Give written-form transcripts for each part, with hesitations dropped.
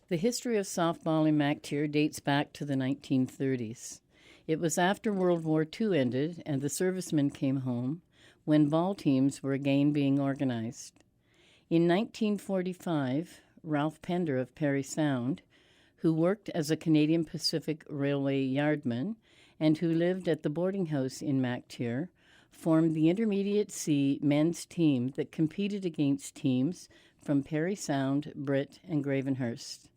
The history of softball in Mactier dates back to the 1930s. It was after World War II ended and the servicemen came home when ball teams were again being organized. In 1945, Ralph Pender of Parry Sound, who worked as a Canadian Pacific Railway yardman and who lived at the boarding house in Mactier, formed the Intermediate C men's team that competed against teams from Parry Sound, Britt, and Gravenhurst.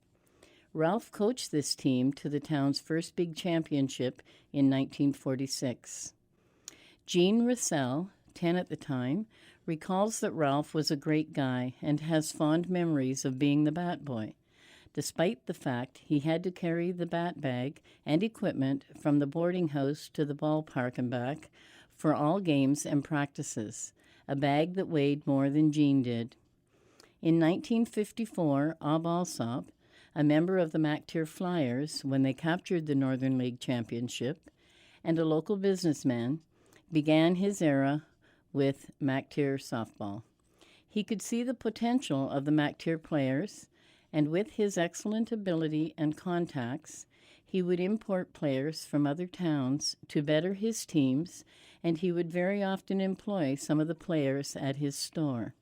Ralph coached this team to the town's first big championship in 1946. Jean Russell, 10 at the time, recalls that Ralph was a great guy and has fond memories of being the bat boy, despite the fact he had to carry the bat bag and equipment from the boarding house to the ballpark and back for all games and practices, a bag that weighed more than Jean did. In 1954, Ob Alsop, a member of the Mactier Flyers when they captured the Northern League Championship, and a local businessman, began his era with Mactier softball. He could see the potential of the Mactier players, and with his excellent ability and contacts, he would import players from other towns to better his teams, and he would very often employ some of the players at his store.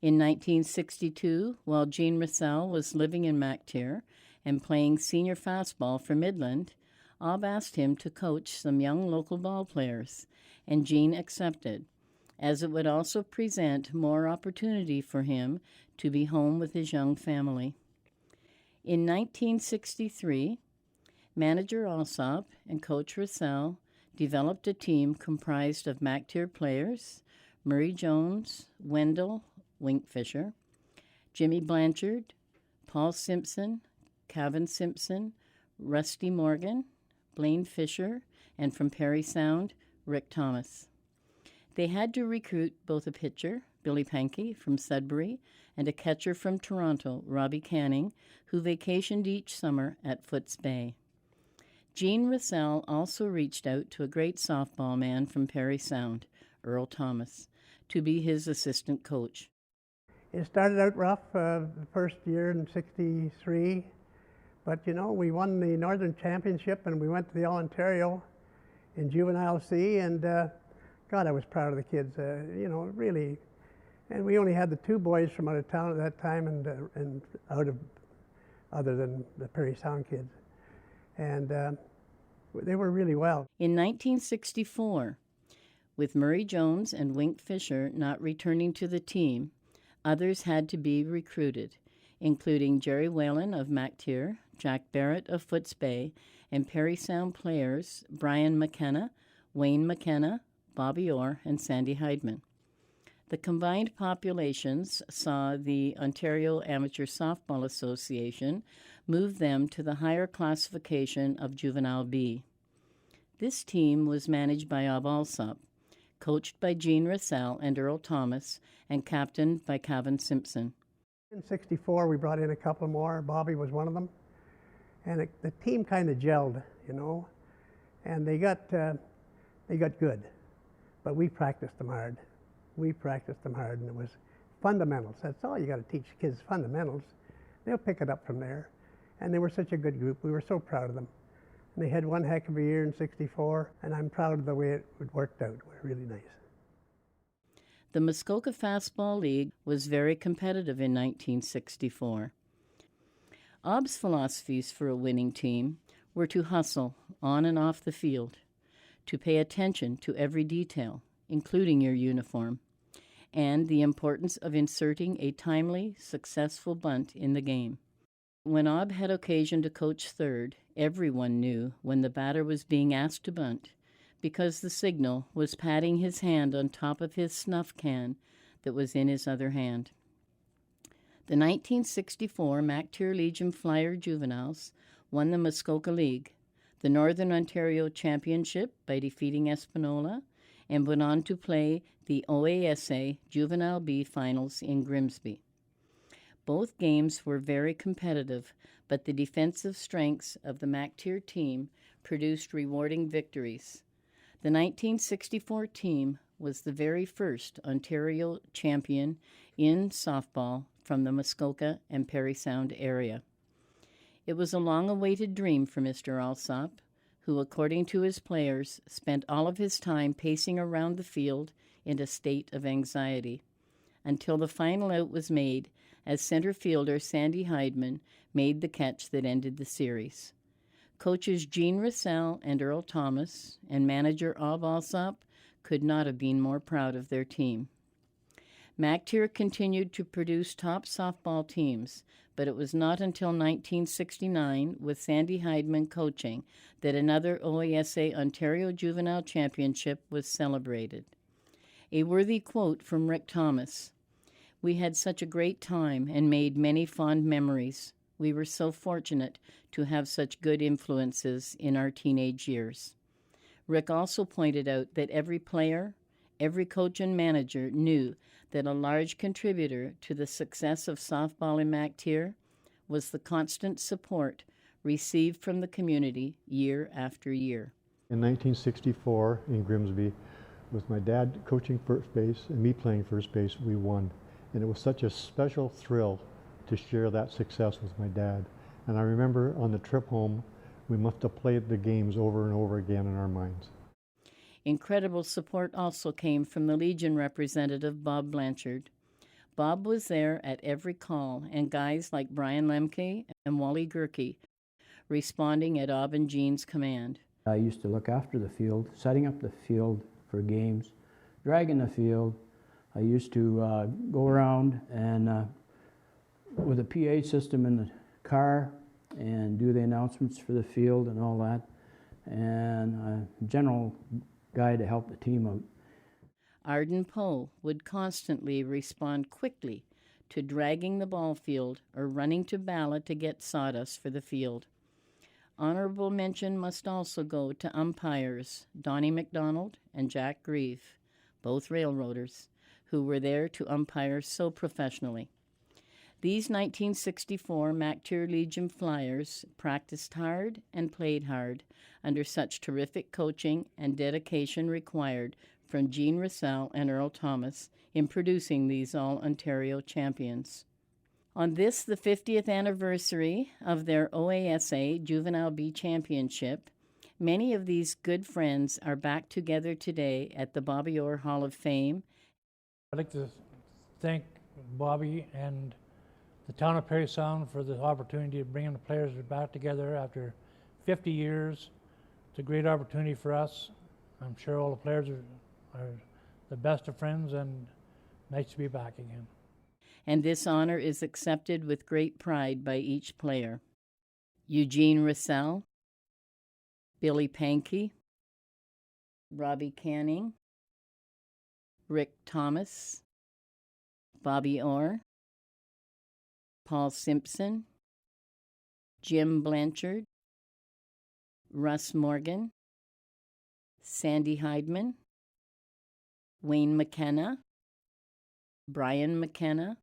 In 1962, while Jean Russell was living in Mactier and playing senior fastball for Midland, Ob asked him to coach some young local ball players, and Jean accepted, as it would also present more opportunity for him to be home with his young family. In 1963, manager Alsop and coach Russell developed a team comprised of Mactier players, Murray Jones, Wendell, Wink Fisher, Jimmy Blanchard, Paul Simpson, Kevin Simpson, Rusty Morgan, Blaine Fisher, and from Parry Sound, Rick Thomas. They had to recruit both a pitcher, Billy Pankey from Sudbury, and a catcher from Toronto, Robbie Canning, who vacationed each summer at Foots Bay. Jean Russell also reached out to a great softball man from Parry Sound, Earl Thomas, to be his assistant coach. It started out rough the first year in '63, but we won the Northern Championship and we went to the All-Ontario in Juvenile C, and God, I was proud of the kids, really. And we only had the two boys from out of town at that time, and other than the Parry Sound kids, and they were really well. In 1964, with Murray Jones and Wink Fisher not returning to the team, others had to be recruited, including Jerry Whalen of Mactier, Jack Barrett of Foots Bay, and Parry Sound players Brian McKenna, Wayne McKenna, Bobby Orr, and Sandy Heidman. The combined populations saw the Ontario Amateur Softball Association move them to the higher classification of Juvenile B. This team was managed by Ob Alsop, coached by Jean Russell and Earl Thomas, and captained by Kevin Simpson. In '64, we brought in a couple more. Bobby was one of them, and the team kind of gelled, and they got good, but we practiced them hard. And it was fundamentals. That's all you got to teach kids, fundamentals. They'll pick it up from there, and they were such a good group. We were so proud of them. And they had one heck of a year in '64, and I'm proud of the way it worked out. It was really nice. The Muskoka Fastball League was very competitive in 1964. Ob's philosophies for a winning team were to hustle on and off the field, to pay attention to every detail, including your uniform, and the importance of inserting a timely, successful bunt in the game. When Ob had occasion to coach third, everyone knew when the batter was being asked to bunt, because the signal was patting his hand on top of his snuff can that was in his other hand. The 1964 Mactier Legion Flyer Juveniles won the Muskoka League, the Northern Ontario Championship by defeating Espanola, and went on to play the OASA Juvenile B Finals in Grimsby. Both games were very competitive, but the defensive strengths of the Mactier team produced rewarding victories. The 1964 team was the very first Ontario champion in softball from the Muskoka and Parry Sound area. It was a long-awaited dream for Mr. Alsop, who, according to his players, spent all of his time pacing around the field in a state of anxiety, until the final out was made as center fielder Sandy Heidman made the catch that ended the series. Coaches Gene Russell and Earl Thomas and manager Ob Alsop could not have been more proud of their team. Mactier continued to produce top softball teams, but it was not until 1969, with Sandy Heidman coaching, that another OASA Ontario Juvenile Championship was celebrated. A worthy quote from Rick Thomas: "We had such a great time and made many fond memories. We were so fortunate to have such good influences in our teenage years." Rick also pointed out that every player, every coach and manager knew that a large contributor to the success of softball in Mactier was the constant support received from the community year after year. In 1964 in Grimsby, with my dad coaching first base and me playing first base, we won. And it was such a special thrill to share that success with my dad. And I remember on the trip home, we must have played the games over and over again in our minds. Incredible support also came from the Legion representative, Bob Blanchard. Bob was there at every call, and guys like Brian Lemke and Wally Gerke responding at Ob and Gene's command. I used to look after the field, setting up the field for games, dragging the field. I used to go around and with a PA system in the car and do the announcements for the field and all that, and a general guy to help the team out. Arden Poe would constantly respond quickly to dragging the ball field or running to Bala to get sawdust for the field. Honorable mention must also go to umpires Donnie McDonald and Jack Grieve, both railroaders, who were there to umpire so professionally. These 1964 Mactier Legion Flyers practiced hard and played hard under such terrific coaching and dedication required from Gene Russell and Earl Thomas in producing these All-Ontario champions. On this, the 50th anniversary of their OASA Juvenile B Championship, many of these good friends are back together today at the Bobby Orr Hall of Fame. I'd like to thank Bobby and the town of Parry Sound for the opportunity of bringing the players back together after 50 years. It's a great opportunity for us. I'm sure all the players are the best of friends, and nice to be back again. And this honor is accepted with great pride by each player. Eugene Russell, Billy Pankey, Robbie Canning, Rick Thomas, Bobby Orr, Paul Simpson, Jim Blanchard, Russ Morgan, Sandy Heidman, Wayne McKenna, Brian McKenna,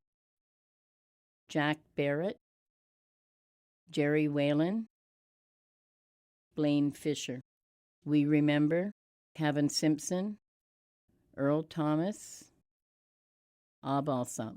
Jack Barrett, Jerry Whalen, Blaine Fisher. We remember Kevin Simpson, Earl Thomas, Ob Alsop.